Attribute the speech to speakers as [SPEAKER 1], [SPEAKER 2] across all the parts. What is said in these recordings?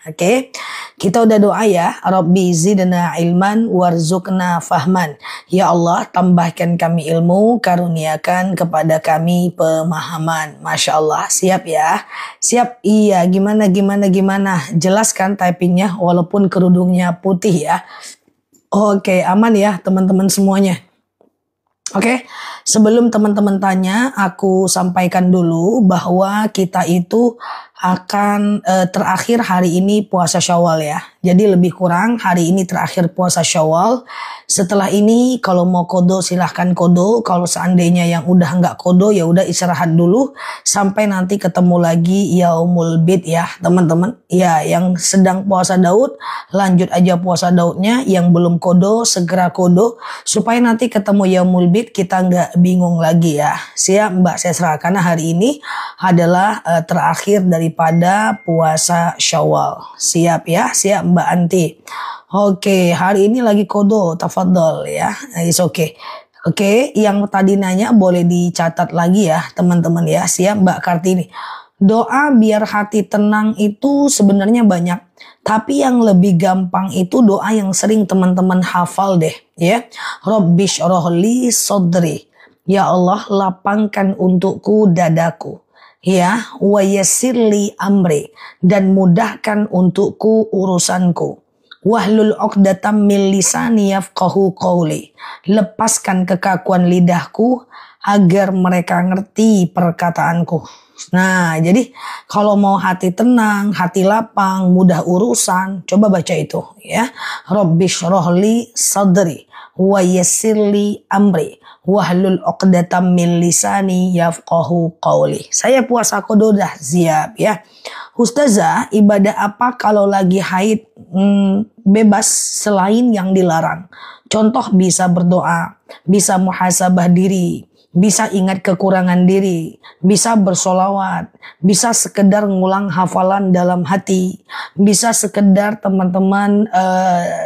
[SPEAKER 1] Oke. Kita udah doa ya. Rabbi zidna ilman warzuqna fahman. Ya Allah, tambahkan kami ilmu, karuniakan kepada kami pemahaman. Masya Allah. Siap ya? Siap? Iya. Gimana? Jelaskan typingnya walaupun kerudungnya putih ya. Oke, aman ya teman-teman semuanya. Oke, sebelum teman-teman tanya, aku sampaikan dulu bahwa kita itu akan terakhir hari ini puasa Syawal ya. Jadi lebih kurang hari ini terakhir puasa Syawal. Setelah ini kalau mau kodo silahkan kodo. Kalau seandainya yang udah nggak kodo ya udah istirahat dulu sampai nanti ketemu lagi Yaumul Bid ya teman-teman. Ya, yang sedang puasa Daud lanjut aja puasa Daudnya. Yang belum kodo segera kodo supaya nanti ketemu Yaumul Bid kita nggak bingung lagi ya. Siap Mbak Sesra, karena hari ini adalah terakhir daripada puasa Syawal. Siap ya, siap Mbak Anti. Oke, hari ini lagi kodo, tafadhol ya. It's okay. Oke, yang tadi nanya boleh dicatat lagi ya teman-teman ya. Siap Mbak Kartini. Doa biar hati tenang itu sebenarnya banyak. Tapi yang lebih gampang itu doa yang sering teman-teman hafal deh ya. Rabbish rohli sodri. Ya Allah, lapangkan untukku dadaku. Ya, wa yassirli amri, dan mudahkan untukku urusanku. Wahlul 'uqdatam min lisani yafqahu qawli. Lepaskan kekakuan lidahku agar mereka ngerti perkataanku. Nah, jadi kalau mau hati tenang, hati lapang, mudah urusan, coba baca itu ya. Rabbish rohli sadri wa yassirli amri wahlul 'uqdatam min lisani yafqahu qawli. Saya puasa kodo dah siap ya. Ustazah, ibadah apa kalau lagi haid bebas selain yang dilarang? Contoh bisa berdoa, bisa muhasabah diri, bisa ingat kekurangan diri, bisa bersolawat, bisa sekedar ngulang hafalan dalam hati, bisa sekedar teman-teman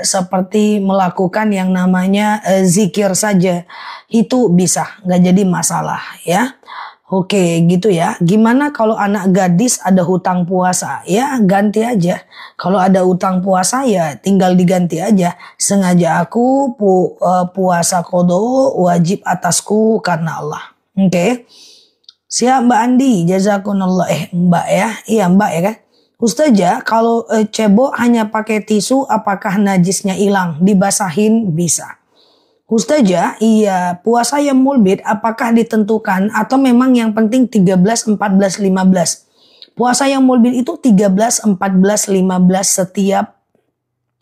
[SPEAKER 1] seperti melakukan yang namanya zikir saja. Itu bisa, nggak jadi masalah ya. Oke gitu ya. Gimana kalau anak gadis ada hutang puasa? Ya ganti aja. Kalau ada hutang puasa ya tinggal diganti aja. Sengaja aku puasa kodo wajib atasku karena Allah. Oke. Siap Mbak Andi. Jazakumullah. Mbak ya. Iya Mbak ya kan. Ustazah kalau cebok hanya pakai tisu apakah najisnya hilang? Dibasahin bisa. Ustazah, iya puasa Yaumul Bid apakah ditentukan atau memang yang penting 13, 14, 15? Puasa Yaumul Bid itu 13, 14, 15 setiap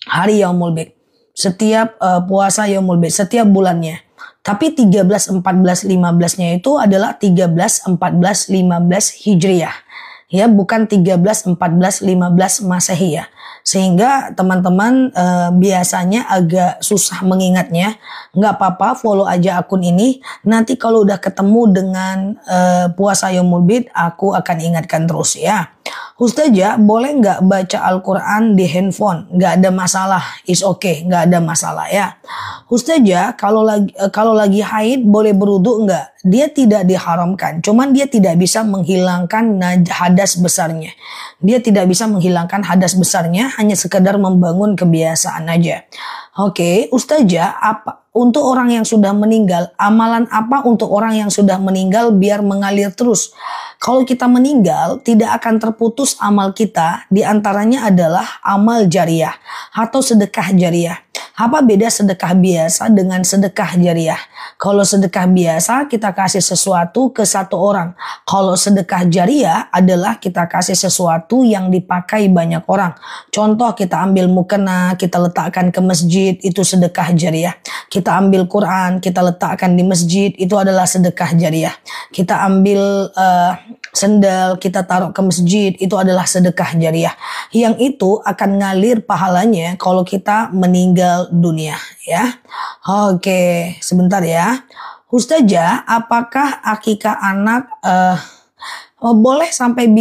[SPEAKER 1] hari Yaumul Bid. Setiap puasa Yaumul Bid, setiap bulannya. Tapi 13, 14, 15-nya itu adalah 13, 14, 15 Hijriah. Ya, bukan 13, 14, 15 Masehi ya. Sehingga teman-teman biasanya agak susah mengingatnya. Nggak apa-apa, follow aja akun ini. Nanti kalau udah ketemu dengan puasa Yaumul Bid, aku akan ingatkan terus ya. Ustazah, boleh nggak baca Al-Quran di handphone? Nggak ada masalah, is okay, nggak ada masalah ya. Ustazah, kalau lagi haid boleh berwudu nggak? Dia tidak diharamkan, cuman dia tidak bisa menghilangkan hadas besarnya. Dia tidak bisa menghilangkan hadas besarnya, hanya sekedar membangun kebiasaan aja. Oke, Ustazah, apa untuk orang yang sudah meninggal, amalan apa untuk orang yang sudah meninggal biar mengalir terus? Kalau kita meninggal, tidak akan terputus amal kita, diantaranya adalah amal jariah atau sedekah jariah. Apa beda sedekah biasa dengan sedekah jariah? Kalau sedekah biasa kita kasih sesuatu ke satu orang. Kalau sedekah jariah adalah kita kasih sesuatu yang dipakai banyak orang. Contoh kita ambil mukena, kita letakkan ke masjid, itu sedekah jariah. Kita ambil Quran, kita letakkan di masjid, itu adalah sedekah jariah. Kita ambil sendal, kita taruh ke masjid, itu adalah sedekah jariah. Yang itu akan ngalir pahalanya kalau kita meninggal dunia ya. Oke, sebentar ya. Ustazah, apakah akikah anak boleh sampai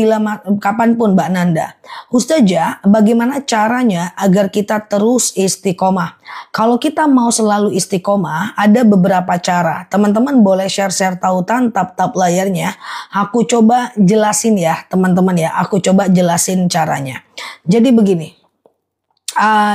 [SPEAKER 1] kapanpun Mbak Nanda. Ustazah, bagaimana caranya agar kita terus istiqomah? Kalau kita mau selalu istiqomah, ada beberapa cara. Teman-teman boleh share-share tautan, tap-tap layarnya. Aku coba jelasin ya teman-teman ya. Aku coba jelasin caranya. Jadi begini.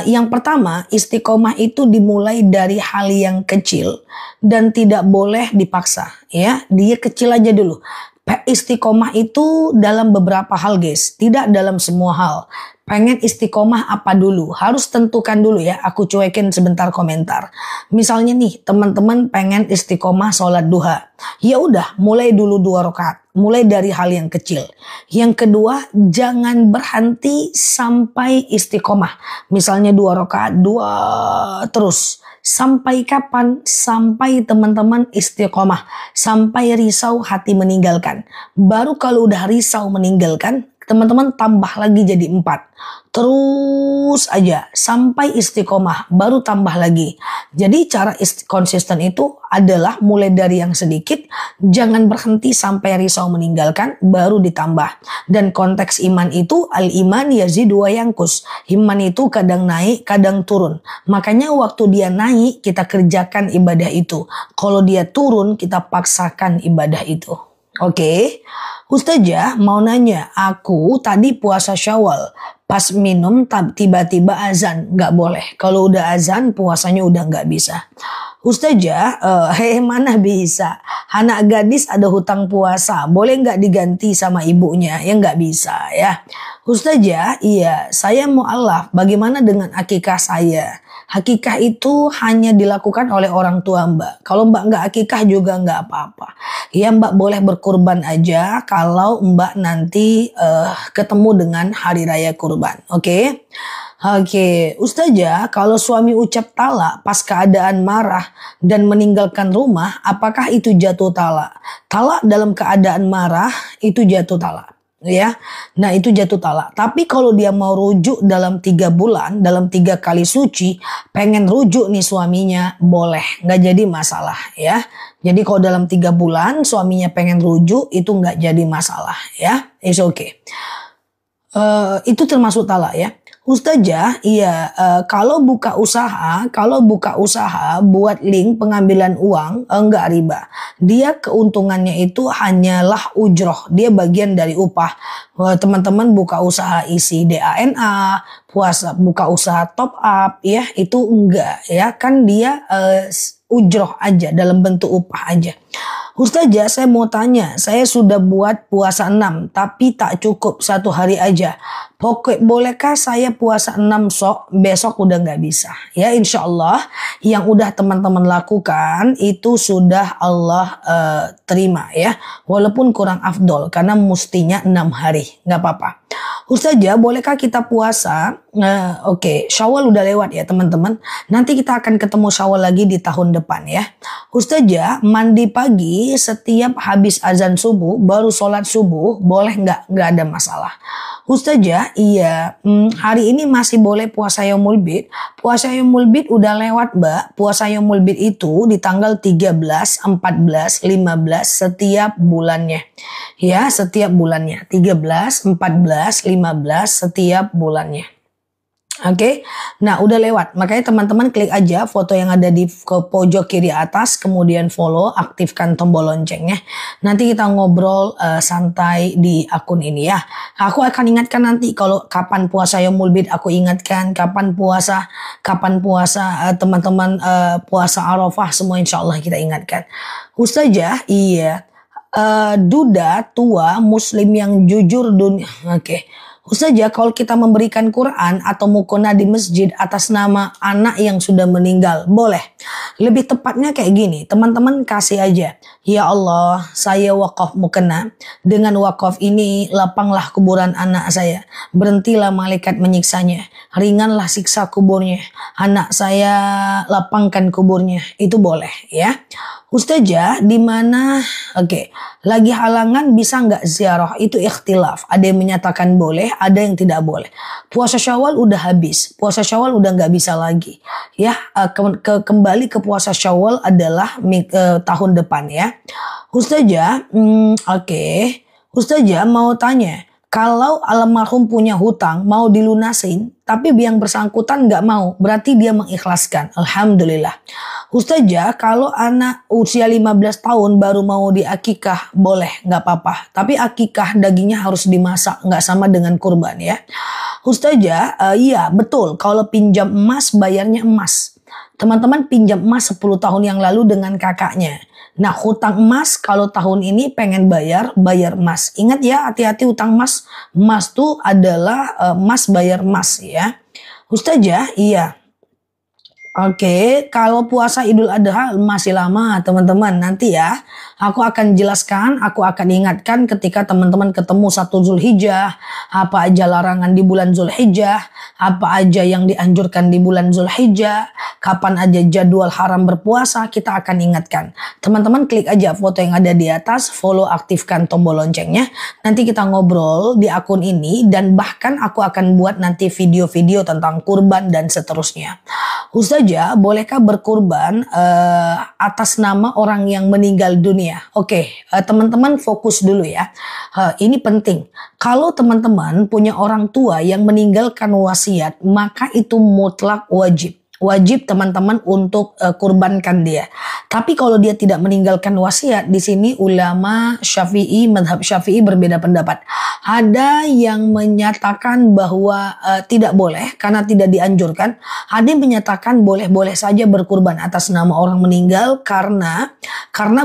[SPEAKER 1] Yang pertama, istiqomah itu dimulai dari hal yang kecil dan tidak boleh dipaksa ya. Dia kecil aja dulu. Istiqomah itu dalam beberapa hal guys, tidak dalam semua hal. Pengen istiqomah apa dulu? Harus tentukan dulu ya. Aku cuekin sebentar komentar. Misalnya nih, teman-teman pengen istiqomah sholat duha. Ya udah, mulai dulu 2 rakaat. Mulai dari hal yang kecil. Yang kedua, jangan berhenti sampai istiqomah. Misalnya 2 rakaat, 2 terus. Sampai kapan? Sampai teman-teman istiqomah. Sampai risau hati meninggalkan. Baru kalau udah risau meninggalkan, teman-teman tambah lagi jadi 4. Terus aja sampai istiqomah, baru tambah lagi. Jadi cara konsisten itu adalah mulai dari yang sedikit, jangan berhenti sampai risau meninggalkan, baru ditambah. Dan konteks iman itu al-iman yazidu wa yanqus. Iman itu kadang naik, kadang turun. Makanya waktu dia naik, kita kerjakan ibadah itu. Kalau dia turun, kita paksakan ibadah itu. Oke. Ustazah mau nanya, aku tadi puasa Syawal, pas minum tiba-tiba azan, nggak boleh. Kalau udah azan puasanya udah nggak bisa. Ustazah, mana bisa? Anak gadis ada hutang puasa, boleh nggak diganti sama ibunya? Ya nggak bisa ya. Ustazah, iya, saya mu'alaf, bagaimana dengan akikah saya? Akikah itu hanya dilakukan oleh orang tua Mbak. Kalau Mbak nggak akikah juga nggak apa-apa. Ya Mbak boleh berkurban aja kalau Mbak nanti ketemu dengan hari raya kurban. Oke? Oke, Ustazah, kalau suami ucap talak pas keadaan marah dan meninggalkan rumah, apakah itu jatuh talak? Talak dalam keadaan marah itu jatuh talak. Ya, nah itu jatuh talak. Tapi kalau dia mau rujuk dalam 3 bulan, dalam 3 kali suci, pengen rujuk nih suaminya, boleh, nggak jadi masalah ya. Jadi kalau dalam 3 bulan suaminya pengen rujuk, itu nggak jadi masalah ya, it's okay. Itu termasuk talak ya. Ustazah, iya, kalau buka usaha buat link pengambilan uang, enggak riba. Dia keuntungannya itu hanyalah ujroh, dia bagian dari upah. Teman-teman buka usaha isi DANA, buka usaha top up, ya itu enggak ya, kan dia ujroh aja, dalam bentuk upah aja. Ustazah, saya mau tanya, saya sudah buat puasa 6 tapi tak cukup 1 hari aja. Bolehkah saya puasa 6 besok udah nggak bisa? Ya insya Allah yang udah teman-teman lakukan itu sudah Allah terima ya. Walaupun kurang afdol karena mustinya 6 hari, nggak apa-apa. Ustazah, bolehkah kita puasa? Oke, Syawal udah lewat ya teman-teman. Nanti kita akan ketemu Syawal lagi di tahun depan ya. Ustazah, mandi pagi setiap habis azan subuh baru sholat subuh boleh nggak? Nggak ada masalah. Ustazah, iya, hari ini masih boleh puasa Yaumul Bid. Puasa Yaumul Bid udah lewat Mbak. Puasa Yaumul Bid itu di tanggal 13, 14, 15 setiap bulannya. Ya, setiap bulannya. 13, 14, 15 setiap bulannya. Oke, nah udah lewat. Makanya teman-teman klik aja foto yang ada di pojok kiri atas, kemudian follow, aktifkan tombol loncengnya. Nanti kita ngobrol santai di akun ini ya. Aku akan ingatkan nanti kalau kapan puasa Yaumul Bid, aku ingatkan kapan puasa teman-teman puasa Arafah, semua insya Allah kita ingatkan. Ustazah, iya, duda tua muslim yang jujur dunia. Oke. Ustazah, kalau kita memberikan Quran atau mukena di masjid atas nama anak yang sudah meninggal, boleh. Lebih tepatnya kayak gini, teman-teman kasih aja. Ya Allah, saya wakaf mukena. Dengan wakaf ini, lapanglah kuburan anak saya. Berhentilah malaikat menyiksanya. Ringanlah siksa kuburnya. Anak saya lapangkan kuburnya. Itu boleh ya. Ustazah, di mana? Oke, lagi halangan bisa nggak ziarah? Itu ikhtilaf. Ada yang menyatakan boleh, ada yang tidak boleh. Puasa Syawal udah habis, puasa Syawal udah nggak bisa lagi. Ya, kembali ke puasa Syawal adalah tahun depan ya. Ustazah, oke. Ustazah mau tanya, kalau almarhum punya hutang mau dilunasin, tapi yang bersangkutan nggak mau, berarti dia mengikhlaskan. Alhamdulillah. Ustazah, kalau anak usia 15 tahun baru mau diakikah, boleh, nggak apa-apa. Tapi akikah dagingnya harus dimasak, nggak sama dengan kurban ya. Ustazah, iya betul, kalau pinjam emas bayarnya emas. Teman-teman pinjam emas 10 tahun yang lalu dengan kakaknya. Nah, hutang emas kalau tahun ini pengen bayar emas. Ingat ya, hati-hati hutang emas. Emas tuh adalah emas bayar emas ya. Ustazah, iya. Oke, kalau puasa Idul Adha masih lama teman-teman. Nanti ya, aku akan jelaskan, aku akan ingatkan ketika teman-teman ketemu 1 Zulhijjah. Apa aja larangan di bulan Zulhijjah, apa aja yang dianjurkan di bulan Zulhijjah, kapan aja jadwal haram berpuasa, kita akan ingatkan. Teman-teman klik aja foto yang ada di atas, follow, aktifkan tombol loncengnya. Nanti kita ngobrol di akun ini dan bahkan aku akan buat nanti video-video tentang kurban dan seterusnya. Ustazah, bolehkah berkurban atas nama orang yang meninggal dunia? Oke, teman-teman fokus dulu ya. Ini penting. Kalau teman-teman punya orang tua yang meninggalkan wasiat, maka itu mutlak wajib. Wajib teman-teman untuk kurbankan dia. Tapi kalau dia tidak meninggalkan wasiat, di sini ulama Syafi'i, madhab Syafi'i berbeda pendapat. Ada yang menyatakan bahwa tidak boleh karena tidak dianjurkan. Ada yang menyatakan boleh-boleh saja berkurban atas nama orang meninggal karena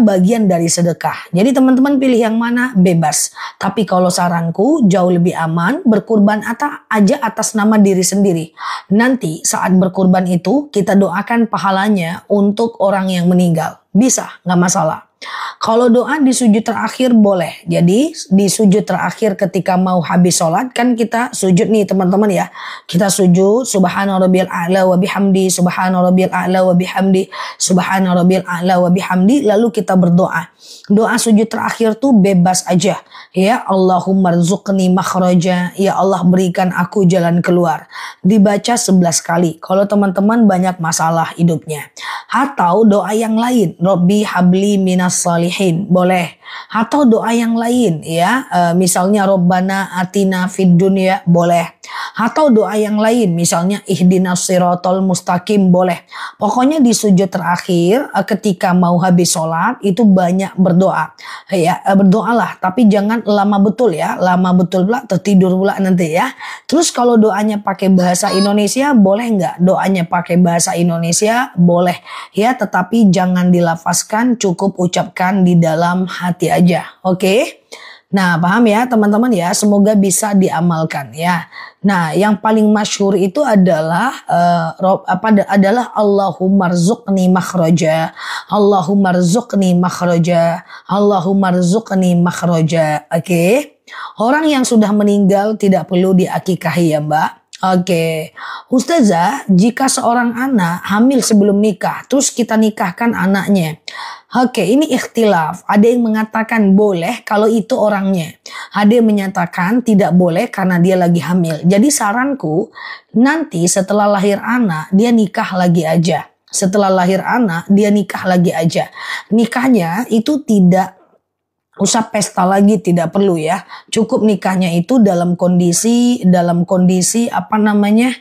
[SPEAKER 1] bagian dari sedekah. Jadi teman-teman pilih yang mana, bebas. Tapi kalau saranku jauh lebih aman berkurban aja atas nama diri sendiri. Nanti saat berkurban itu kita doakan pahalanya untuk orang yang meninggal. Bisa, nggak masalah. Kalau doa di sujud terakhir boleh. Jadi di sujud terakhir ketika mau habis sholat kan kita sujud nih teman-teman ya. Kita sujud subhana rabbiyal a'la wa bihamdi, subhana rabbiyal a'la wa bihamdi, subhana rabbiyal a'la wa bihamdi. Lalu kita berdoa. Doa sujud terakhir tuh bebas aja. Ya Allahumma rzuqni makhraja. Ya Allah berikan aku jalan keluar. Dibaca 11 kali. Kalau teman-teman banyak masalah hidupnya. Atau doa yang lain. Rabbi habli minas salihin. Boleh. Atau doa yang lain ya. Misalnya Rabbana atina fid dunya. Boleh. Atau doa yang lain. Misalnya ihdinas siratal mustaqim. Boleh. Pokoknya di sujud terakhir ketika mau habis sholat itu banyak berdoa. Ya, berdoalah tapi jangan lama betul ya. Lama betul pula tertidur pula nanti ya. Terus kalau doanya pakai bahasa Indonesia boleh nggak? Doanya pakai bahasa Indonesia boleh ya, tetapi jangan dilafazkan, cukup ucapkan di dalam hati aja. Oke? Nah, paham ya teman-teman ya, semoga bisa diamalkan ya. Nah, yang paling masyhur itu adalah adalah Allahumma rzuqni makhraja, Allahumma rzuqni makhraja, Allahumma rzuqni makhraja. Oke. Orang yang sudah meninggal tidak perlu diakikahi ya, Mbak. Oke. Ustazah, jika seorang anak hamil sebelum nikah, terus kita nikahkan anaknya. Oke, ini ikhtilaf. Ada yang mengatakan boleh kalau itu orangnya. Ada yang menyatakan tidak boleh karena dia lagi hamil. Jadi saranku, nanti setelah lahir anak, dia nikah lagi aja. Setelah lahir anak, dia nikah lagi aja. Nikahnya itu tidak usah pesta lagi, tidak perlu ya. Cukup nikahnya itu dalam kondisi apa namanya,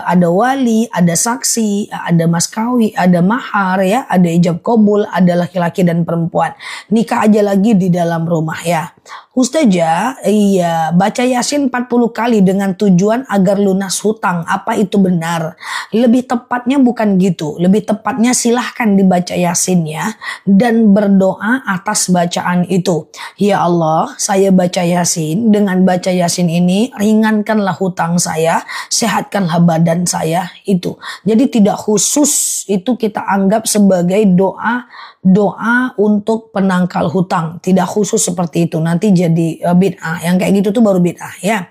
[SPEAKER 1] ada wali, ada saksi, ada mas kawin, ada mahar ya, ada ijab qabul, ada laki-laki dan perempuan. Nikah aja lagi di dalam rumah ya. Ustazah, iya, baca Yasin 40 kali dengan tujuan agar lunas hutang. Apa itu benar? Lebih tepatnya bukan gitu. Lebih tepatnya silahkan dibaca Yasin ya. Dan berdoa atas bacaan itu. Ya Allah, saya baca Yasin. Dengan baca Yasin ini, ringankanlah hutang saya. Sehatkanlah badan saya. Itu. Jadi tidak khusus itu kita anggap sebagai doa untuk penangkal hutang. Tidak khusus seperti itu. Nanti jadi bid'ah. Yang kayak gitu tuh baru bid'ah ya.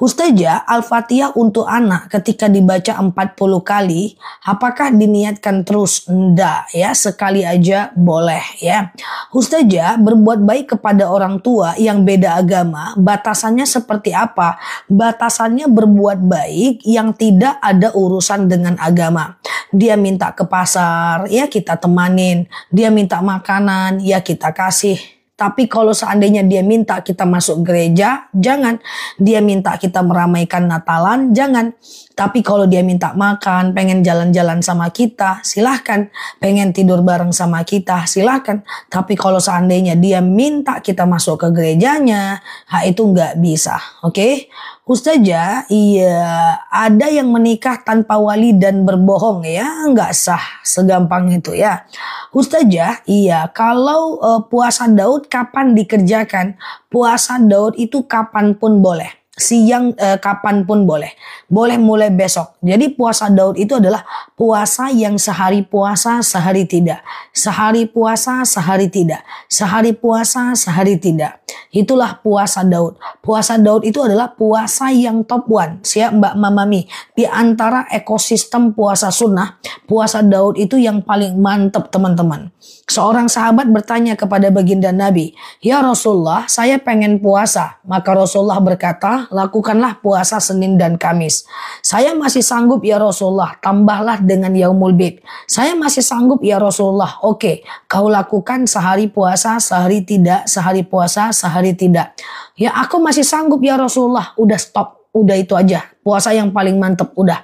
[SPEAKER 1] Ustazah, Al-Fatihah untuk anak ketika dibaca 40 kali, apakah diniatkan terus? Enggak ya, sekali aja boleh ya. Ustazah, berbuat baik kepada orang tua yang beda agama, batasannya seperti apa? Batasannya berbuat baik yang tidak ada urusan dengan agama. Dia minta ke pasar, ya kita temanin. Dia minta makanan, ya kita kasih. Tapi kalau seandainya dia minta kita masuk gereja, jangan. Dia minta kita meramaikan Natalan, jangan. Tapi kalau dia minta makan, pengen jalan-jalan sama kita, silahkan. Pengen tidur bareng sama kita, silahkan. Tapi kalau seandainya dia minta kita masuk ke gerejanya, itu nggak bisa. Oke? Ustazah, iya, ada yang menikah tanpa wali dan berbohong ya, nggak sah segampang itu ya. Ustazah, iya, kalau puasa Daud kapan dikerjakan? Puasa Daud itu kapanpun boleh. Siang kapanpun boleh. Boleh mulai besok. Jadi puasa Daud itu adalah puasa yang sehari puasa, sehari tidak. Sehari puasa, sehari tidak. Sehari puasa, sehari tidak. Itulah puasa Daud. Puasa Daud itu adalah puasa yang top one. Siap Mbak Mamami. Di antara ekosistem puasa sunnah, puasa Daud itu yang paling mantap teman-teman. Seorang sahabat bertanya kepada baginda Nabi, "Ya Rasulullah, saya pengen puasa." Maka Rasulullah berkata, "Lakukanlah puasa Senin dan Kamis." "Saya masih sanggup ya Rasulullah, tambahlah dengan Yaumul Bid." "Saya masih sanggup ya Rasulullah." "Oke, kau lakukan sehari puasa, sehari tidak, sehari puasa, sehari tidak." "Ya aku masih sanggup ya Rasulullah." Udah stop. Udah itu aja, puasa yang paling mantep udah.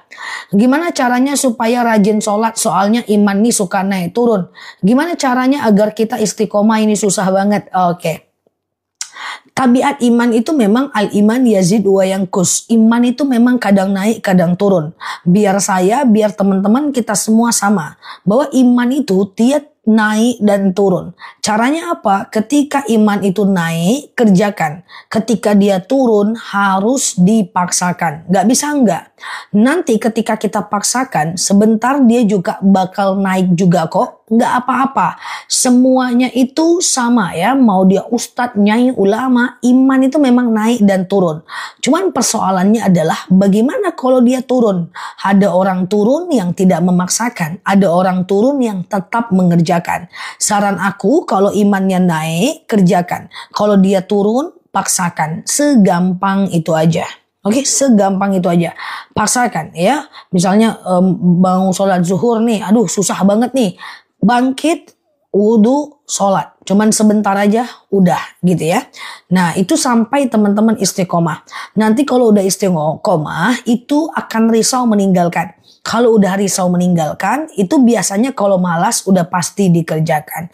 [SPEAKER 1] Gimana caranya supaya rajin sholat? Soalnya iman nih suka naik turun. Gimana caranya agar kita istiqomah? Ini susah banget. Oke. Tabiat iman itu memang al-iman yazid wa yanqus. Iman itu memang kadang naik, kadang turun. Biar saya, biar teman-teman kita semua sama. Bahwa iman itu dia naik dan turun. Caranya apa? Ketika iman itu naik, kerjakan. Ketika dia turun, harus dipaksakan. Gak bisa enggak. Nanti ketika kita paksakan, sebentar dia juga bakal naik juga kok. Gak apa-apa. Semuanya itu sama ya. Mau dia ustadz, nyai, ulama, iman itu memang naik dan turun. Cuman persoalannya adalah bagaimana kalau dia turun? Ada orang turun yang tidak memaksakan. Ada orang turun yang tetap mengerjakan. Saran aku, kalau imannya naik, kerjakan. Kalau dia turun, paksakan. Segampang itu aja. Oke, segampang itu aja. Paksakan ya. Misalnya bangun sholat zuhur nih. Aduh, susah banget nih. Bangkit, wudhu, sholat. Cuman sebentar aja udah gitu ya. Nah itu sampai teman-teman istiqomah. Nanti kalau udah istiqomah itu akan risau meninggalkan. Kalau udah risau meninggalkan itu biasanya kalau malas udah pasti dikerjakan.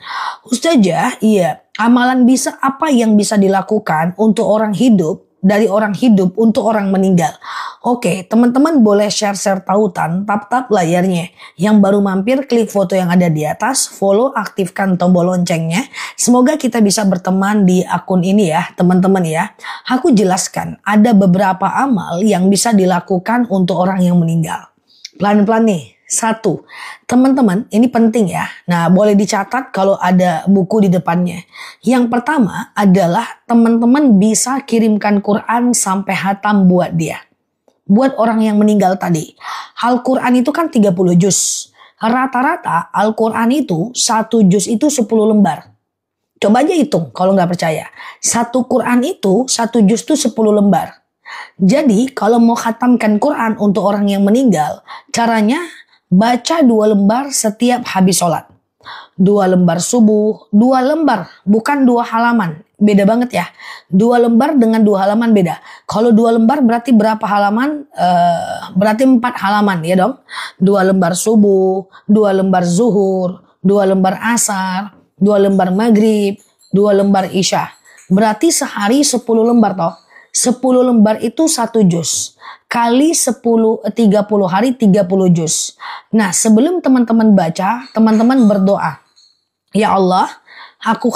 [SPEAKER 1] Ustazah, iya, amalan bisa apa yang bisa dilakukan untuk orang hidup, dari orang hidup untuk orang meninggal? Oke, teman-teman boleh share-share tautan, tap-tap layarnya. Yang baru mampir, klik foto yang ada di atas, follow, aktifkan tombol loncengnya. Semoga kita bisa berteman di akun ini ya, teman-teman ya. Aku jelaskan, ada beberapa amal yang bisa dilakukan untuk orang yang meninggal. Pelan-pelan nih. 1, teman-teman, ini penting ya. Nah, boleh dicatat kalau ada buku di depannya. Yang pertama adalah teman-teman bisa kirimkan Quran sampai hatam buat dia. Buat orang yang meninggal tadi. Al-Quran itu kan 30 juz. Rata-rata Al-Quran itu 1 juz itu 10 lembar. Coba aja hitung kalau nggak percaya. 1 Quran itu 1 juz itu 10 lembar. Jadi kalau mau khatamkan Quran untuk orang yang meninggal, caranya baca 2 lembar setiap habis sholat. 2 lembar subuh, 2 lembar, bukan 2 halaman. Beda banget ya. 2 lembar dengan 2 halaman beda. Kalau 2 lembar berarti berapa halaman? Berarti 4 halaman ya dong. 2 lembar subuh, 2 lembar zuhur, 2 lembar asar, 2 lembar maghrib, 2 lembar isya. Berarti sehari 10 lembar toh. 10 lembar itu 1 juz. Kali 30 hari 30 juz. Nah, sebelum teman-teman baca, teman-teman berdoa. Ya Allah, aku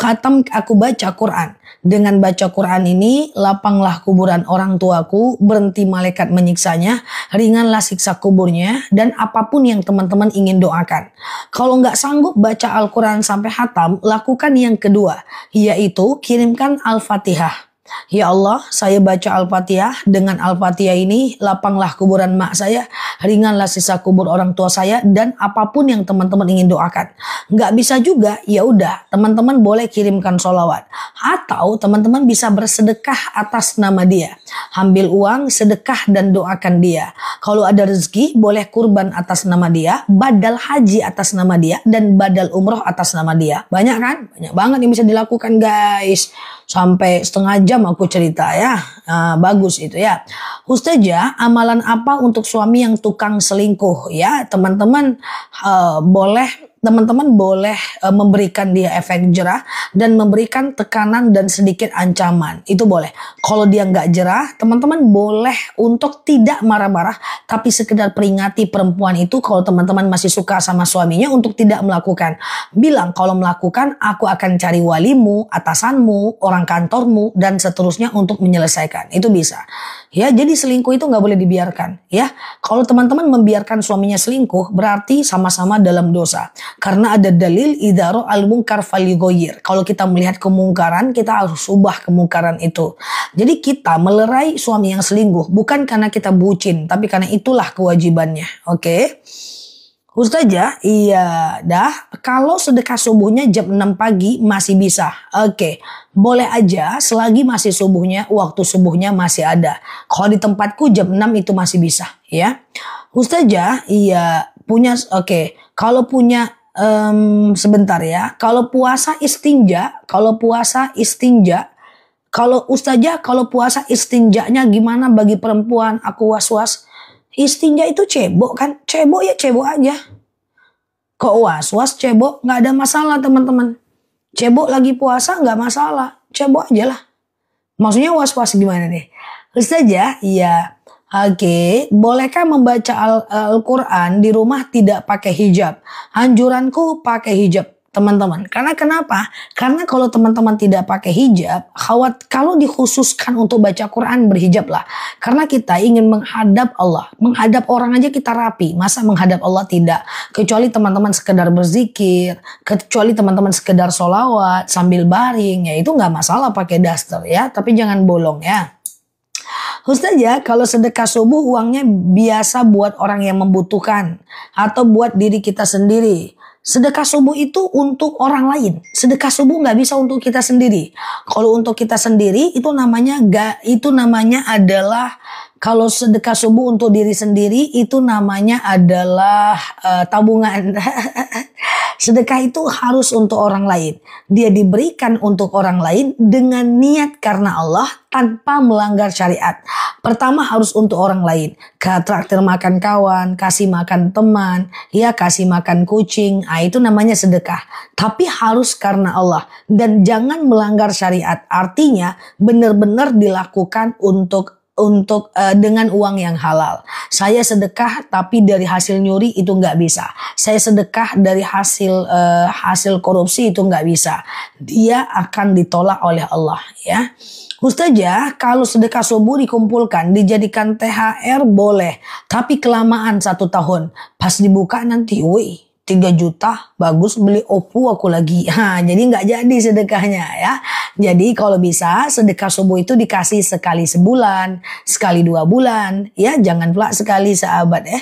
[SPEAKER 1] baca Quran. Dengan baca Quran ini, lapanglah kuburan orang tuaku, berhenti malaikat menyiksanya, ringanlah siksa kuburnya, dan apapun yang teman-teman ingin doakan. Kalau nggak sanggup baca Al-Quran sampai hatam, lakukan yang kedua, yaitu kirimkan Al-Fatihah. Ya Allah, saya baca Al-Fatihah. Dengan Al-Fatihah ini, lapanglah kuburan mak saya, ringanlah sisa kubur orang tua saya, dan apapun yang teman-teman ingin doakan. Nggak bisa juga, ya udah, teman-teman boleh kirimkan sholawat. Atau teman-teman bisa bersedekah atas nama dia. Ambil uang, sedekah, dan doakan dia. Kalau ada rezeki, boleh kurban atas nama dia, badal haji atas nama dia, dan badal umroh atas nama dia. Banyak kan? Banyak banget yang bisa dilakukan, guys. Sampai setengah jam aku cerita ya. Bagus itu ya. Ustazah, amalan apa untuk suami yang tukang selingkuh ya? Teman-teman boleh memberikan dia efek jerah dan memberikan tekanan dan sedikit ancaman. Itu boleh. Kalau dia nggak jerah, teman-teman boleh untuk tidak marah-marah, tapi sekedar peringati perempuan itu kalau teman-teman masih suka sama suaminya untuk tidak melakukan. Bilang kalau melakukan, aku akan cari walimu, atasanmu, orang kantormu, dan seterusnya untuk menyelesaikan. Itu bisa. Ya, jadi selingkuh itu nggak boleh dibiarkan. Ya, kalau teman-teman membiarkan suaminya selingkuh, berarti sama-sama dalam dosa. Karena ada dalil idaro al-munkar falyughayyir. Kalau kita melihat kemungkaran, kita harus ubah kemungkaran itu. Jadi kita melerai suami yang selingkuh bukan karena kita bucin, tapi karena itulah kewajibannya. Oke? Ustazah, iya dah. Kalau sedekah subuhnya jam 6 pagi masih bisa. Oke, boleh aja selagi masih subuhnya, waktu subuhnya masih ada. Kalau di tempatku jam 6 itu masih bisa, ya. Ustazah, iya punya, oke. Kalau punya sebentar ya. Kalau puasa istinja, kalau Ustazah, kalau puasa istinjanya gimana bagi perempuan? Aku was-was. Istinja itu cebok kan? Cebok ya cebok aja. Kok was-was cebok? Nggak ada masalah teman-teman. Cebok lagi puasa nggak masalah. Cebok aja lah. Maksudnya was-was gimana nih? Ustazah, iya. Oke, bolehkah membaca Al-Quran di rumah tidak pakai hijab? Anjuranku pakai hijab. Teman-teman, karena kenapa? Karena kalau teman-teman tidak pakai hijab, kalau dikhususkan untuk baca Quran berhijablah. Karena kita ingin menghadap Allah, menghadap orang aja kita rapi, masa menghadap Allah tidak? Kecuali teman-teman sekedar berzikir, kecuali teman-teman sekedar sholawat sambil baring, ya itu nggak masalah pakai daster ya, tapi jangan bolong ya. Ustazah, kalau sedekah subuh uangnya biasa buat orang yang membutuhkan atau buat diri kita sendiri. Sedekah subuh itu untuk orang lain. Sedekah subuh nggak bisa untuk kita sendiri. Kalau untuk kita sendiri itu namanya adalah kalau sedekah subuh untuk diri sendiri itu namanya adalah tabungan. Sedekah itu harus untuk orang lain. Dia diberikan untuk orang lain dengan niat karena Allah tanpa melanggar syariat. Pertama harus untuk orang lain. Traktir makan kawan, kasih makan teman, ya kasih makan kucing. Itu namanya sedekah. Tapi harus karena Allah. Dan jangan melanggar syariat. Artinya benar-benar dilakukan dengan uang yang halal. Saya sedekah tapi dari hasil nyuri itu nggak bisa. Saya sedekah dari hasil korupsi itu nggak bisa. Dia akan ditolak oleh Allah ya. Ustazah, kalau sedekah subuh dikumpulkan dijadikan THR boleh, tapi kelamaan 1 tahun. Pas dibuka nanti, 3 juta, bagus beli Oppo aku lagi. Jadi nggak jadi sedekahnya ya. Jadi kalau bisa sedekah subuh itu dikasih sekali sebulan, sekali 2 bulan. Ya jangan pula sekali seabad ya.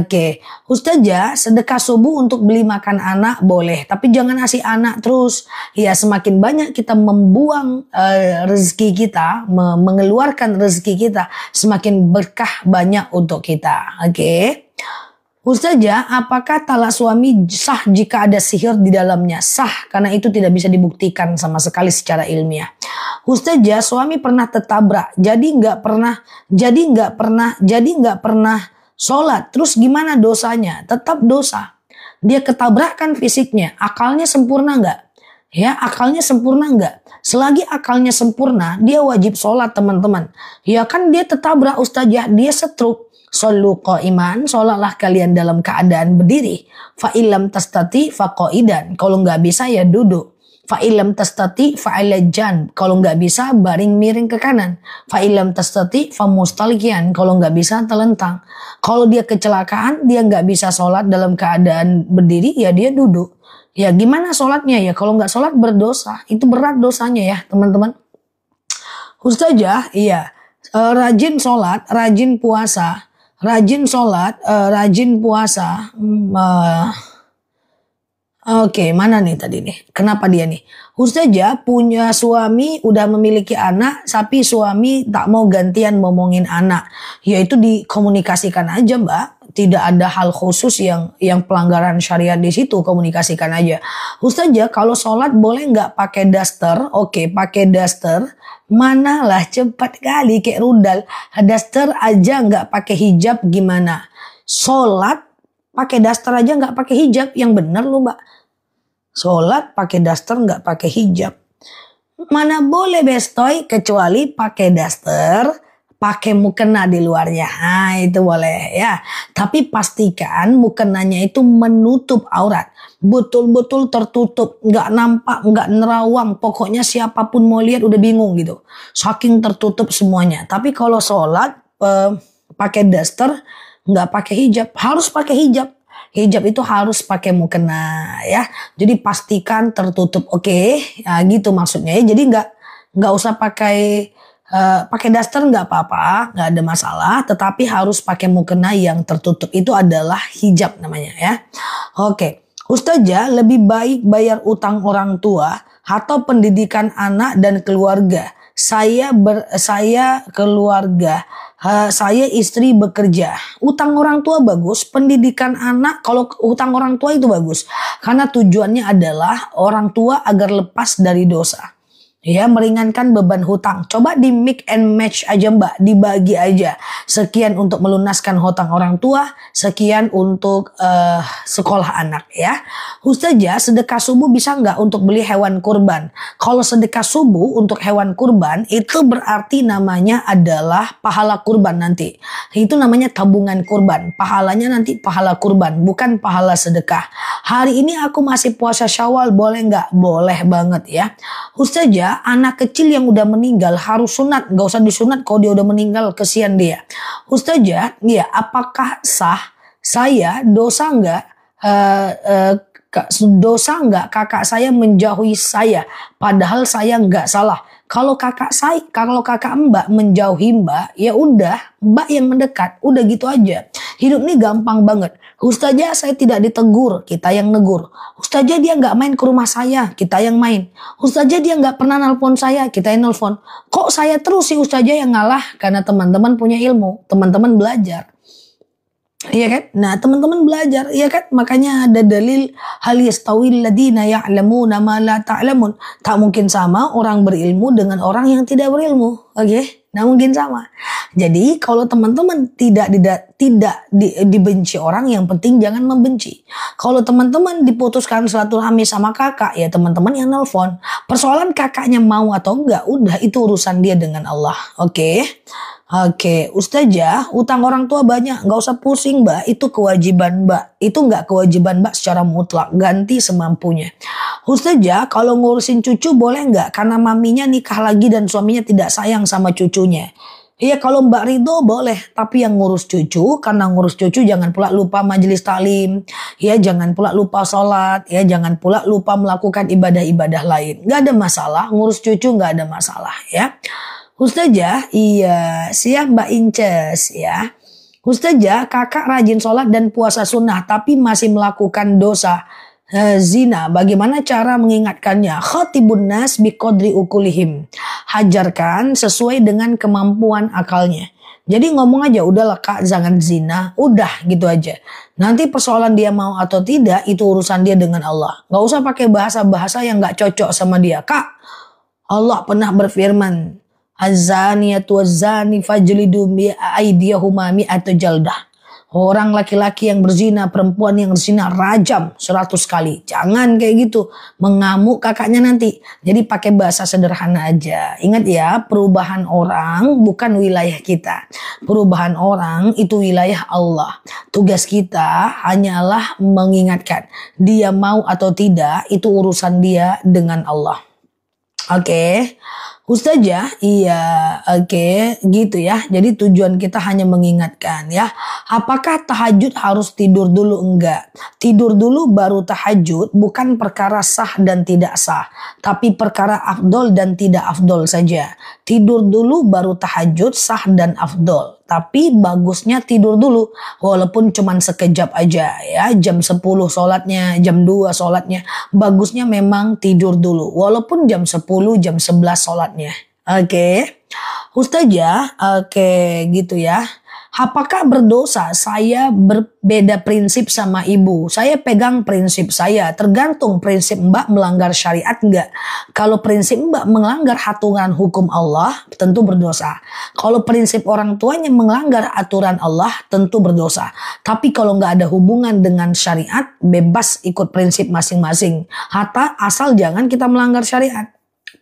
[SPEAKER 1] Oke. Ustazah, sedekah subuh untuk beli makan anak boleh. Tapi jangan ngasih anak terus. Ya semakin banyak kita membuang rezeki kita, mengeluarkan rezeki kita, semakin berkah banyak untuk kita. Oke. Ustazah, apakah talak suami sah jika ada sihir di dalamnya? Sah, karena itu tidak bisa dibuktikan sama sekali secara ilmiah. Ustazah, suami pernah tertabrak, jadi nggak pernah sholat. Terus gimana dosanya? Tetap dosa. Dia ketabrak kan fisiknya, akalnya sempurna nggak? Ya, akalnya sempurna nggak? Selagi akalnya sempurna, dia wajib sholat teman-teman. Ya kan dia tertabrak Ustazah, dia stroke. Shollu qa'iman, sholatlah kalian dalam keadaan berdiri. Fa illam tastati fa qa'idan. Kalau nggak bisa ya duduk. Fa illam tastati fa ala jan. Kalau nggak bisa baring miring ke kanan. Fa illam tastati fa mustalqiyan. Kalau nggak bisa telentang. Kalau dia kecelakaan, dia nggak bisa sholat dalam keadaan berdiri, ya dia duduk. Ya gimana sholatnya ya? Kalau nggak sholat berdosa. Itu berat dosanya ya teman-teman. Ustazah, iya. Rajin sholat, rajin puasa. Rajin sholat, rajin puasa. Oke, mana nih tadi nih? Kenapa dia nih? Ustazah punya suami, udah memiliki anak, tapi suami tak mau gantian ngomongin anak. Yaitu dikomunikasikan aja, Mbak. Tidak ada hal khusus yang pelanggaran syariat di situ, komunikasikan aja. Ustazah, kalau sholat boleh nggak pakai daster? Oke, pakai daster. Manalah cepat kali kayak rudal. Daster aja nggak pakai hijab gimana? Sholat pakai daster aja nggak pakai hijab, yang bener lu Mbak. Sholat pakai daster nggak pakai hijab. Mana boleh bestoy kecuali pakai daster, pakai mukena di luarnya. Nah itu boleh ya. Tapi pastikan mukenanya itu menutup aurat. Betul-betul tertutup. Nggak nampak, nggak nerawang. Pokoknya siapapun mau lihat udah bingung gitu. Saking tertutup semuanya. Tapi kalau sholat pakai daster, nggak pakai hijab. Harus pakai hijab. Hijab itu harus pakai mukena ya. Jadi pastikan tertutup. Oke, ya gitu maksudnya ya. Jadi nggak usah pakai daster nggak apa-apa, nggak ada masalah. Tetapi harus pakai mukena yang tertutup. Itu adalah hijab namanya ya. Oke, Ustazah lebih baik bayar utang orang tua atau pendidikan anak dan keluarga. Saya keluarga. Saya istri bekerja. Utang orang tua bagus, pendidikan anak kalau utang orang tua itu bagus. Karena tujuannya adalah orang tua agar lepas dari dosa. Ya, meringankan beban hutang. Coba di mix and match aja Mbak, dibagi aja. Sekian untuk melunaskan hutang orang tua, sekian untuk sekolah anak ya. Ustazah, sedekah subuh bisa nggak untuk beli hewan kurban? Kalau sedekah subuh untuk hewan kurban itu berarti namanya adalah pahala kurban nanti. Itu namanya tabungan kurban. Pahalanya nanti pahala kurban, bukan pahala sedekah. Hari ini aku masih puasa Syawal, boleh nggak? Boleh banget ya. Ustazah, anak kecil yang udah meninggal harus sunat, nggak usah disunat kalau dia udah meninggal, kesian dia. Ustazah, ya apakah sah saya dosa nggak kakak saya menjauhi saya padahal saya nggak salah? Kalau kakak Mbak menjauhi Mbak, ya udah Mbak yang mendekat, udah gitu aja. Hidup ini gampang banget. Ustazah saya tidak ditegur, kita yang negur. Ustazah dia nggak main ke rumah saya, kita yang main. Ustazah dia nggak pernah nelpon saya, kita yang nelpon. Kok saya terus sih Ustazah yang ngalah? Karena teman-teman punya ilmu, teman-teman belajar. Iya kan? Nah teman-teman belajar, iya kan? Makanya ada dalil hal yastawil ladina ya'lamuna ma la ta'lamun. Tak mungkin sama orang berilmu dengan orang yang tidak berilmu. Oke? Nah mungkin sama. Jadi kalau teman-teman tidak dibenci orang, yang penting jangan membenci. Kalau teman-teman diputuskan silaturahmi sama kakak, ya teman-teman yang nelpon. Persoalan kakaknya mau atau enggak, udah itu urusan dia dengan Allah. Oke? Oke, Ustazah, utang orang tua banyak, nggak usah pusing Mbak, itu kewajiban Mbak. Itu nggak kewajiban Mbak secara mutlak, ganti semampunya. Ustazah, kalau ngurusin cucu boleh nggak? Karena maminya nikah lagi dan suaminya tidak sayang sama cucunya. Iya kalau Mbak Ridho boleh, tapi yang ngurus cucu, karena ngurus cucu jangan pula lupa majelis taklim, ya jangan pula lupa sholat, ya jangan pula lupa melakukan ibadah-ibadah lain. Nggak ada masalah, ngurus cucu nggak ada masalah ya. Ustazah, iya siap Mbak Inces ya. Ustazah, kakak rajin sholat dan puasa sunnah tapi masih melakukan dosa zina. Bagaimana cara mengingatkannya? Khatibun nas biqadri ukulihim. Hajarkan sesuai dengan kemampuan akalnya. Jadi ngomong aja, udahlah kak jangan zina. Udah gitu aja. Nanti persoalan dia mau atau tidak itu urusan dia dengan Allah. Gak usah pakai bahasa-bahasa yang gak cocok sama dia. Kak, Allah pernah berfirman, Az-zaniyatu waz-zani fajlidu aydiyahuma mi'ata jaldah. Orang laki-laki yang berzina, perempuan yang berzina rajam 100 kali. Jangan kayak gitu, mengamuk kakaknya nanti. Jadi pakai bahasa sederhana aja. Ingat ya, perubahan orang bukan wilayah kita. Perubahan orang itu wilayah Allah. Tugas kita hanyalah mengingatkan. Dia mau atau tidak itu urusan dia dengan Allah. Oke. Ustazah, iya, oke, gitu ya. Jadi tujuan kita hanya mengingatkan ya. Apakah tahajud harus tidur dulu? Enggak. Tidur dulu baru tahajud bukan perkara sah dan tidak sah. Tapi perkara afdol dan tidak afdol saja. Tidur dulu baru tahajud sah dan afdol. Tapi bagusnya tidur dulu. Walaupun cuman sekejap aja ya. Jam 10 sholatnya, jam 2 sholatnya. Bagusnya memang tidur dulu. Walaupun jam 10, jam 11 sholatnya. Oke. Ustazah, oke gitu ya. Apakah berdosa saya berbeda prinsip sama ibu? Saya pegang prinsip saya. Tergantung prinsip Mbak melanggar syariat enggak. Kalau prinsip Mbak melanggar aturan hukum Allah, tentu berdosa. Kalau prinsip orang tuanya melanggar aturan Allah, tentu berdosa. Tapi kalau nggak ada hubungan dengan syariat, bebas ikut prinsip masing-masing. Hatta asal jangan kita melanggar syariat.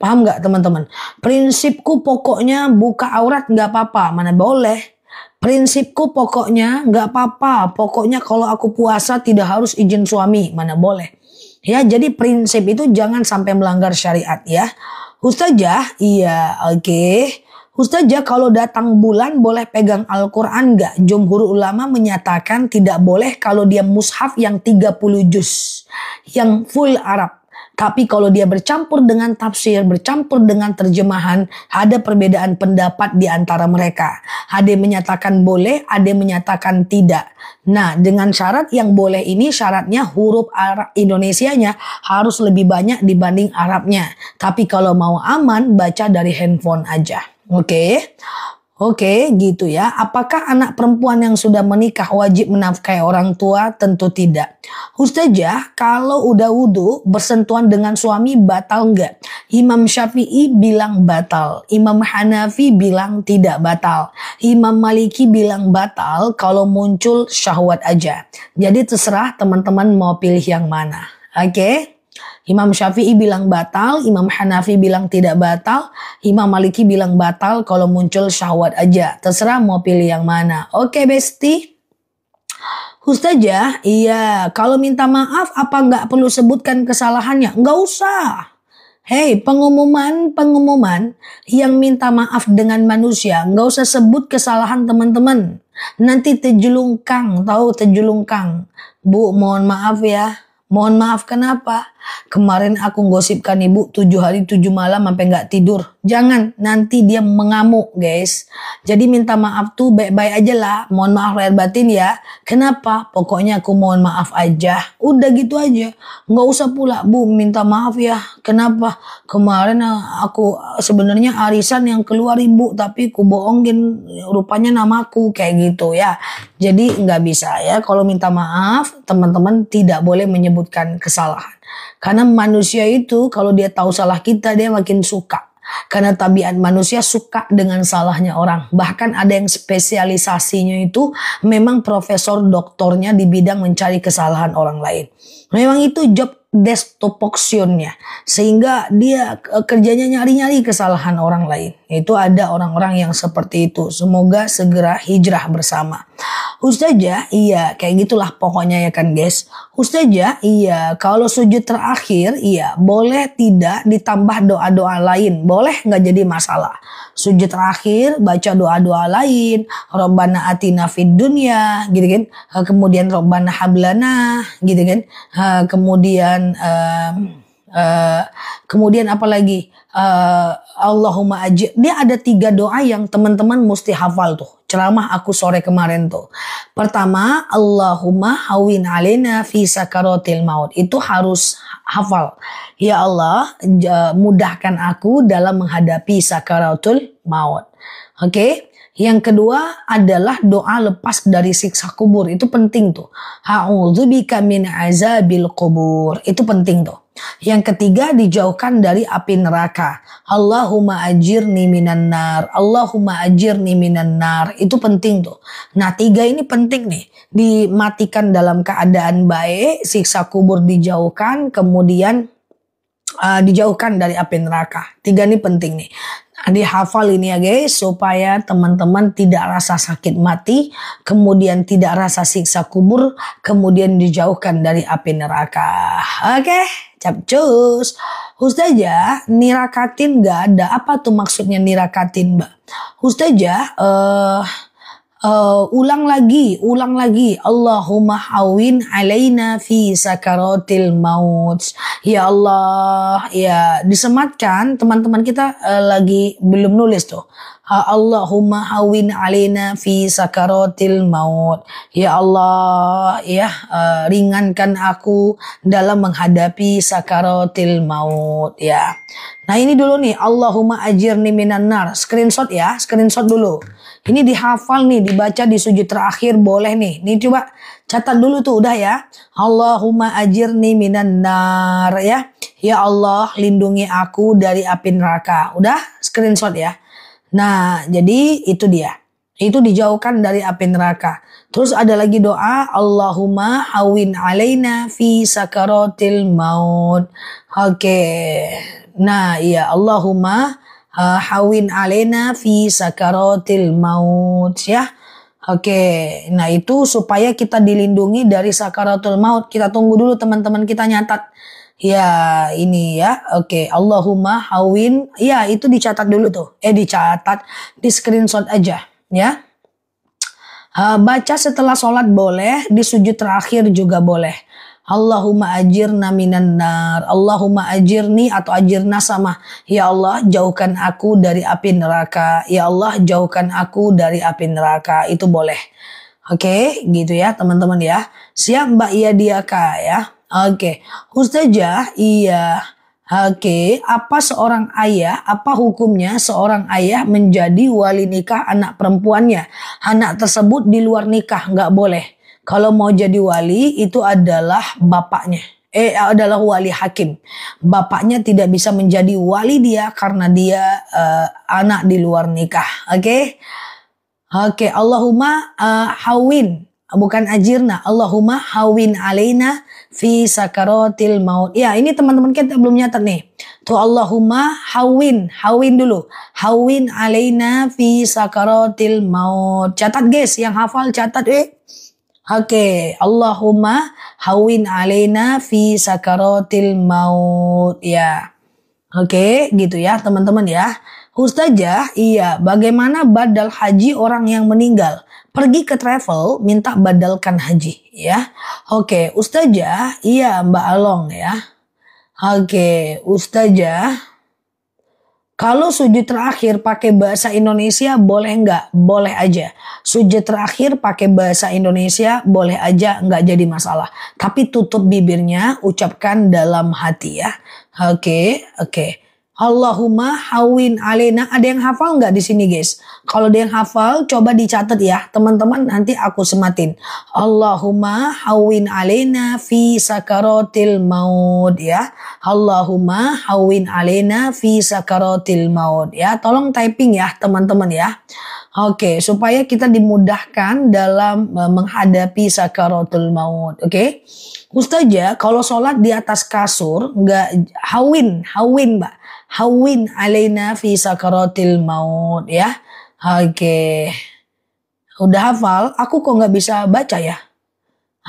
[SPEAKER 1] Paham nggak teman-teman? Prinsipku pokoknya buka aurat nggak apa-apa, mana boleh. Prinsipku pokoknya nggak apa-apa. Pokoknya kalau aku puasa tidak harus izin suami. Mana boleh. Ya, jadi prinsip itu jangan sampai melanggar syariat ya. Ustazah, iya, oke. Ustazah, kalau datang bulan boleh pegang Al-Quran nggak? Jumhur ulama menyatakan tidak boleh kalau dia mushaf yang 30 juz. Yang full Arab. Tapi kalau dia bercampur dengan tafsir, bercampur dengan terjemahan, ada perbedaan pendapat di antara mereka. Ada yang menyatakan boleh, ada yang menyatakan tidak. Nah, dengan syarat yang boleh ini syaratnya huruf Arab Indonesianya harus lebih banyak dibanding Arabnya. Tapi kalau mau aman, baca dari handphone aja. Oke. Oke, gitu ya. Apakah anak perempuan yang sudah menikah wajib menafkahi orang tua? Tentu tidak. Ustazah, kalau udah wudu bersentuhan dengan suami batal enggak? Imam Syafi'i bilang batal. Imam Hanafi bilang tidak batal. Imam Maliki bilang batal kalau muncul syahwat aja. Jadi terserah teman-teman mau pilih yang mana. Oke? Imam Syafi'i bilang batal, Imam Hanafi bilang tidak batal, Imam Maliki bilang batal kalau muncul syahwat aja. Terserah mau pilih yang mana. Oke, Besti? Ustazah, iya, kalau minta maaf apa nggak perlu sebutkan kesalahannya? Nggak usah. Hei, pengumuman yang minta maaf dengan manusia, nggak usah sebut kesalahan teman-teman. Nanti terjelungkang, tahu terjelungkang. Bu, mohon maaf ya. Mohon maaf kenapa? Kemarin aku gosipkan ibu 7 hari 7 malam sampai nggak tidur. Jangan, nanti dia mengamuk guys. Jadi minta maaf tuh baik-baik aja lah. Mohon maaf lahir batin ya. Kenapa? Pokoknya aku mohon maaf aja. Udah gitu aja. Nggak usah pula, Bu, minta maaf ya. Kenapa? Kemarin aku sebenarnya arisan yang keluar ibu, tapi aku bohongin rupanya namaku kayak gitu ya. Jadi nggak bisa ya. Kalau minta maaf, teman-teman tidak boleh menyebutkan kesalahan. Karena manusia itu kalau dia tahu salah kita, dia makin suka. Karena tabiat manusia suka dengan salahnya orang. Bahkan ada yang spesialisasinya itu memang profesor doktornya di bidang mencari kesalahan orang lain. Memang itu job destopoxionnya. Sehingga dia kerjanya nyari-nyari kesalahan orang lain. Itu ada orang-orang yang seperti itu. Semoga segera hijrah bersama. Ustazah, iya, kayak gitulah pokoknya ya kan guys. Ustazah, iya, kalau sujud terakhir, iya, boleh tidak ditambah doa-doa lain. Boleh nggak jadi masalah. Sujud terakhir, baca doa-doa lain. Rabbana atina fid dunya, gitu kan. Kemudian Rabbana hablana, gitu kan. Kemudian apa lagi? Allahumma ajir. Dia ada 3 doa yang teman-teman mesti hafal tuh. Ceramah aku sore kemarin tuh. Pertama, Allahumma hawin alaina fi sakaratil maut. Itu harus hafal. Ya Allah, mudahkan aku dalam menghadapi sakaratul maut. Oke? Yang kedua adalah doa lepas dari siksa kubur. Itu penting tuh. A'udzubika min azabil kubur. Itu penting tuh. Yang ketiga, dijauhkan dari api neraka. Allahumma ajirni minan nar. Allahumma ajirni minan nar. Itu penting tuh. Nah, 3 ini penting nih. Dimatikan dalam keadaan baik, siksa kubur dijauhkan, kemudian dijauhkan dari api neraka. 3 ini penting nih. Dihafal ini ya guys, supaya teman-teman tidak rasa sakit mati, kemudian tidak rasa siksa kubur, kemudian dijauhkan dari api neraka. Oke, capcus. Ustazah, nirakatin nggak ada. Apa tuh maksudnya nirakatin, Mbak? Ustazah, ulang lagi. Allahumma hawin alaina fi sakaratil maut. Ya Allah, ya disematkan teman-teman kita lagi belum nulis tuh. Allahumma hawin alaina fi sakaratil maut. Ya Allah, ya ringankan aku dalam menghadapi sakaratil maut ya. Nah ini dulu nih, Allahumma ajirni minan nar. Screenshot ya, screenshot dulu. Ini dihafal nih, dibaca di sujud terakhir boleh nih. Nih coba catat dulu tuh udah ya. Allahumma ajirni minan nar ya. Ya Allah lindungi aku dari api neraka. Udah screenshot ya. Nah jadi itu dia. Itu dijauhkan dari api neraka. Terus ada lagi doa, Allahumma hawin alaina fi sakaratil maut. Oke. Nah iya, Allahumma hawin alaina fi sakaratil maut ya. Oke. Nah itu supaya kita dilindungi dari sakaratul maut. Kita tunggu dulu teman-teman kita nyatat. Ya ini ya. Oke. Allahumma hawin. Ya itu dicatat dulu tuh. Dicatat. Di screenshot aja ya. Baca setelah sholat boleh, di sujud terakhir juga boleh. Allahumma ajirna minan nar. Allahumma ajirni atau ajirna sama. Ya Allah jauhkan aku dari api neraka. Ya Allah jauhkan aku dari api neraka. Itu boleh. Oke, gitu ya teman-teman ya. Siap Mbak Iya Diaka ya. Oke. Ustazah, iya. Oke, apa seorang ayah, apa hukumnya seorang ayah menjadi wali nikah anak perempuannya? Anak tersebut di luar nikah, nggak boleh. Kalau mau jadi wali itu adalah bapaknya. Adalah wali hakim. Bapaknya tidak bisa menjadi wali dia karena dia anak di luar nikah. Oke? Oke, Allahumma hawin. Bukan ajirna. Allahumma hawin alaina fi sakaratil maut. Ya, ini teman-teman kita belum nyatat nih. Tuh Allahumma hawin dulu. Hawin alaina fi sakaratil maut. Catat guys, yang hafal catat Oke, Allahumma hawin alaina fi sakaratil maut. Ya. Oke, gitu ya teman-teman ya. Ustazah, iya, bagaimana badal haji orang yang meninggal? Pergi ke travel, minta badalkan haji ya. Oke, Ustazah, iya Mbak Along ya. Oke, Ustazah, kalau sujud terakhir pakai bahasa Indonesia boleh nggak? Boleh aja. Sujud terakhir pakai bahasa Indonesia boleh aja, nggak jadi masalah. Tapi tutup bibirnya, ucapkan dalam hati ya. Oke. Allahumma hawin alaina. Ada yang hafal nggak di sini guys? Kalau ada yang hafal coba dicatat ya teman-teman, nanti aku sematin. Allahumma hawin alaina fi sakaratil maut ya. Allahumma hawin alaina fi sakaratil maut ya. Tolong typing ya teman-teman ya. Oke, supaya kita dimudahkan dalam menghadapi sakaratul maut. Oke. Ustazah, kalau sholat di atas kasur nggak hawin Mbak. Hawin alaina fi sakaratil maut ya. Oke. Udah hafal? Aku kok nggak bisa baca ya?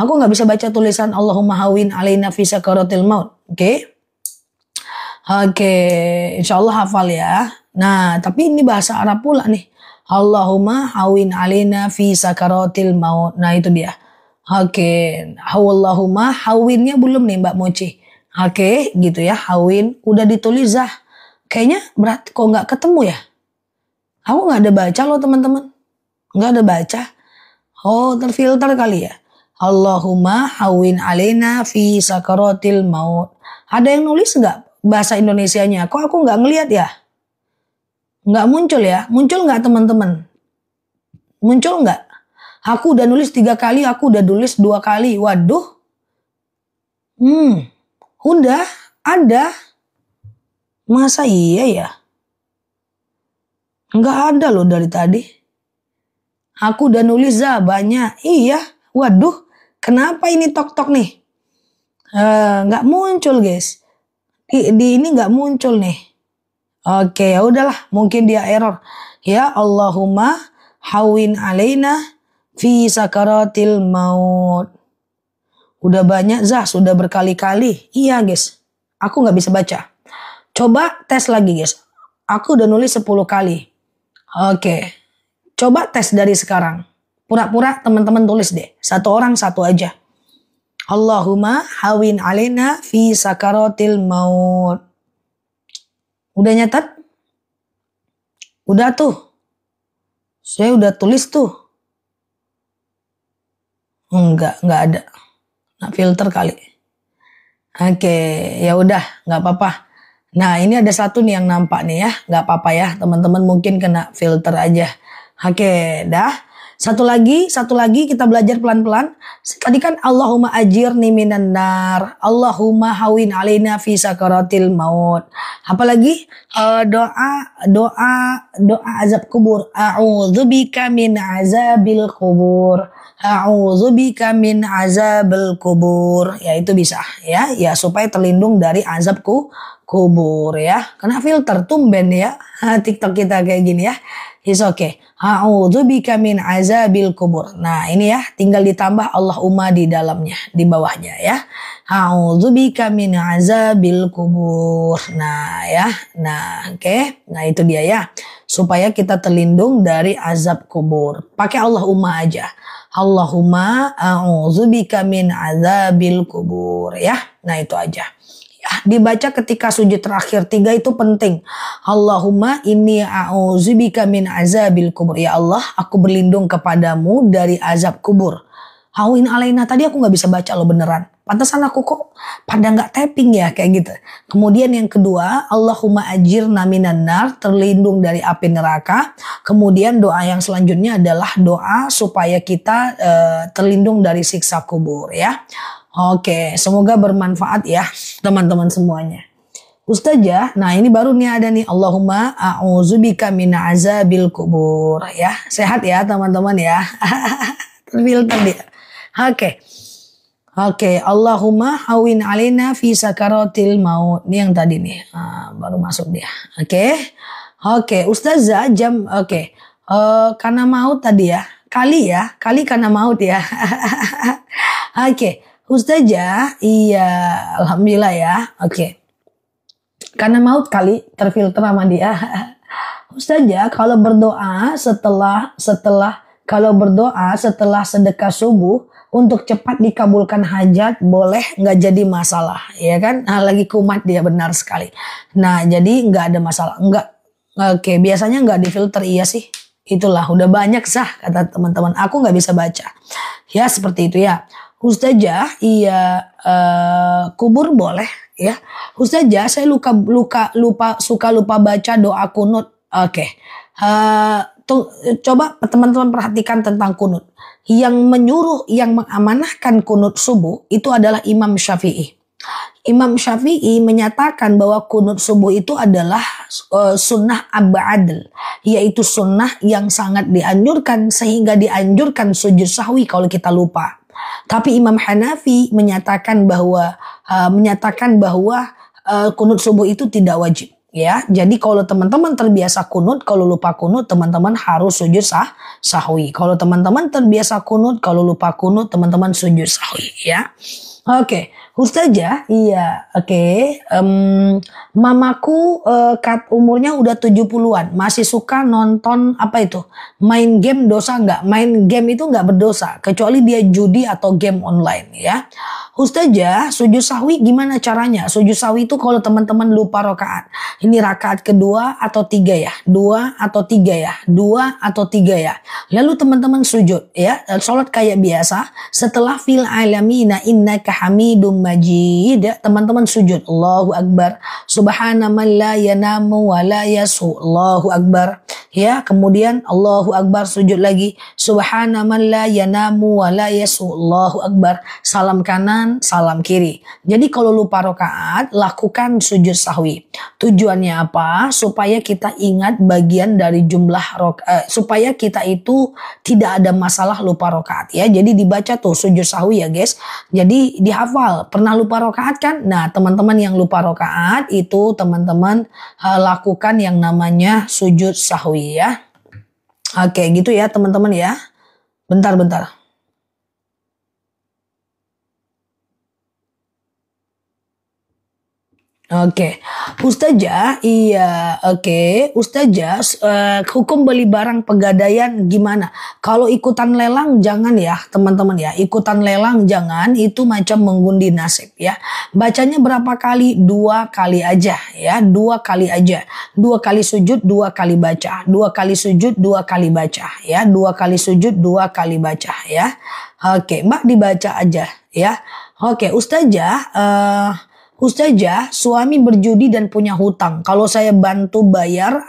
[SPEAKER 1] Aku nggak bisa baca tulisan Allahumma hawin alaina fi sakaratil maut. Oke. Insya Allah hafal ya. Nah, tapi ini bahasa Arab pula nih. Allahumma hawin alaina fi sakaratil maut. Nah, itu dia. Allahumma hawinnya belum nih Mbak Moci. Gitu ya. Hawin udah ditulis Zah. Kayaknya berat kok nggak ketemu ya. Aku nggak ada baca loh teman-teman. Nggak ada baca. Oh terfilter kali ya. Allahumma hawin alaina fi sakaratil maut. Ada yang nulis nggak bahasa Indonesianya? Kok aku nggak ngelihat ya? Nggak muncul ya? Muncul nggak teman-teman? Muncul nggak? Aku udah nulis 3 kali, aku udah nulis 2 kali. Waduh. Udah ada. Masa iya ya? Nggak ada loh dari tadi. Aku udah nulis banyak. Iya. Waduh. Kenapa ini tok-tok nih? Nggak muncul guys. Di ini nggak muncul nih. Oke, ya udahlah. Mungkin dia error. Ya Allahumma hawin alaina fi sakaratil maut. Udah banyak Zah, sudah berkali-kali. Iya guys. Aku nggak bisa baca. Coba tes lagi guys. Aku udah nulis 10 kali. Oke. Coba tes dari sekarang. Pura-pura teman-teman tulis deh. Satu orang satu aja. Allahumma hawin alaina fi sakaratil maut. Udah nyatat? Udah tuh. Saya udah tulis tuh. Enggak ada. Nah, filter kali. Oke, ya udah, nggak apa-apa. Nah, ini ada satu nih yang nampak nih ya. Nggak apa-apa ya, teman-teman mungkin kena filter aja. Oke, dah. Satu lagi kita belajar pelan-pelan. Tadi kan Allahumma ajirni minan nar. Allahumma hawin alaina fi sakaratil maut. Apalagi doa azab kubur. A'udzubika min azabil kubur. A'udzubika min azabil kubur. Ya itu bisa ya. Ya supaya terlindung dari azab kubur ya. Kena filter tumben ya. TikTok kita kayak gini ya. It's okay. A'udzubika min azabil kubur. Nah ini ya tinggal ditambah Allahumma di dalamnya, di bawahnya ya. A'udzubika min azabil kubur. Nah ya, nah oke. Nah itu dia ya. Supaya kita terlindung dari azab kubur. Pakai Allahumma aja. Allahumma a'udzubika min azabil kubur ya. Nah itu aja. Dibaca ketika sujud terakhir 3 itu penting. Allahumma inni a'udzubika min azabil kubur. Ya Allah, aku berlindung kepadamu dari azab kubur. Hawin alaina tadi aku nggak bisa baca loh beneran. Pantesan aku kok pada nggak typing ya kayak gitu. Kemudian yang kedua, Allahumma ajirna minan nar, terlindung dari api neraka. Kemudian doa yang selanjutnya adalah doa supaya kita terlindung dari siksa kubur ya. Oke, semoga bermanfaat ya teman-teman semuanya. Ustazah, nah ini baru nih ada nih Allahumma a'udzubika min azabil kubur ya. Sehat ya teman-teman ya. Terfilter dia. Oke, Allahumma hawin alaina fi sakaratil maut. Ini yang tadi nih. Baru masuk dia. Oke, Ustazah karena maut tadi ya. Kali karena maut ya. Oke. Ustazah, iya, alhamdulillah ya. Oke. Karena maut kali terfilter sama dia. Ustazah, kalau berdoa setelah sedekah subuh untuk cepat dikabulkan hajat boleh nggak jadi masalah, ya kan? Nah, lagi kumat dia benar sekali. Nah, jadi nggak ada masalah. Nggak. Oke, biasanya nggak difilter, iya sih. Itulah udah banyak sah kata teman-teman. Aku nggak bisa baca. Ya seperti itu ya. Ustazah, iya kubur boleh ya. Ustazah, saya suka lupa baca doa kunut. Oke. Coba teman-teman perhatikan tentang kunut. Yang mengamanahkan kunut subuh itu adalah Imam Syafi'i. Imam Syafi'i menyatakan bahwa kunut subuh itu adalah sunnah abadil, yaitu sunnah yang sangat dianjurkan sehingga dianjurkan sujud sahwi kalau kita lupa. Tapi Imam Hanafi menyatakan bahwa kunut subuh itu tidak wajib ya. Jadi kalau teman-teman terbiasa kunut, kalau lupa kunut teman-teman harus sujud sahwi. Kalau teman-teman terbiasa kunut, kalau lupa kunut teman-teman sujud sahwi ya. Oke, Ustazah, iya, oke. Mamaku umurnya udah 70-an, masih suka nonton apa itu? Main game dosa nggak? Main game itu nggak berdosa, kecuali dia judi atau game online ya. Ustazah, sujud sahwi gimana caranya? Sujud sahwi itu kalau teman-teman lupa rakaat. Ini rakaat kedua atau 3 ya? 2 atau 3 ya? 2 atau 3 ya? Lalu teman-teman sujud ya. Salat kayak biasa. Setelah fil alamina innaka hamidum majid. Teman-teman sujud. Allahu Akbar. Subhanaman la yanamu wa la yasu. Allahu Akbar. Ya, kemudian Allahu Akbar sujud lagi. Subhanaman la yanamu wa la yasu. Allahu Akbar. Salam kanan, salam kiri. Jadi kalau lupa rakaat, lakukan sujud sahwi. Tujuannya apa? Supaya kita ingat bagian dari jumlah supaya kita itu tidak ada masalah lupa rakaat ya. Jadi dibaca tuh sujud sahwi ya guys. Jadi dihafal. Pernah lupa rakaat kan? Nah, teman-teman yang lupa rakaat itu teman-teman lakukan yang namanya sujud sahwi ya. Oke, gitu ya teman-teman ya. Bentar. Oke, Ustazah, iya, oke, Ustazah, hukum beli barang pegadaian gimana? Kalau ikutan lelang jangan ya, teman-teman ya, ikutan lelang jangan, itu macam mengundi nasib ya. Bacanya berapa kali? 2 kali aja ya, 2 kali aja, 2 kali sujud, 2 kali baca, 2 kali sujud, 2 kali baca ya, 2 kali sujud, 2 kali baca ya. Oke, Mbak dibaca aja ya. Oke, Ustazah, suami berjudi dan punya hutang. Kalau saya bantu bayar,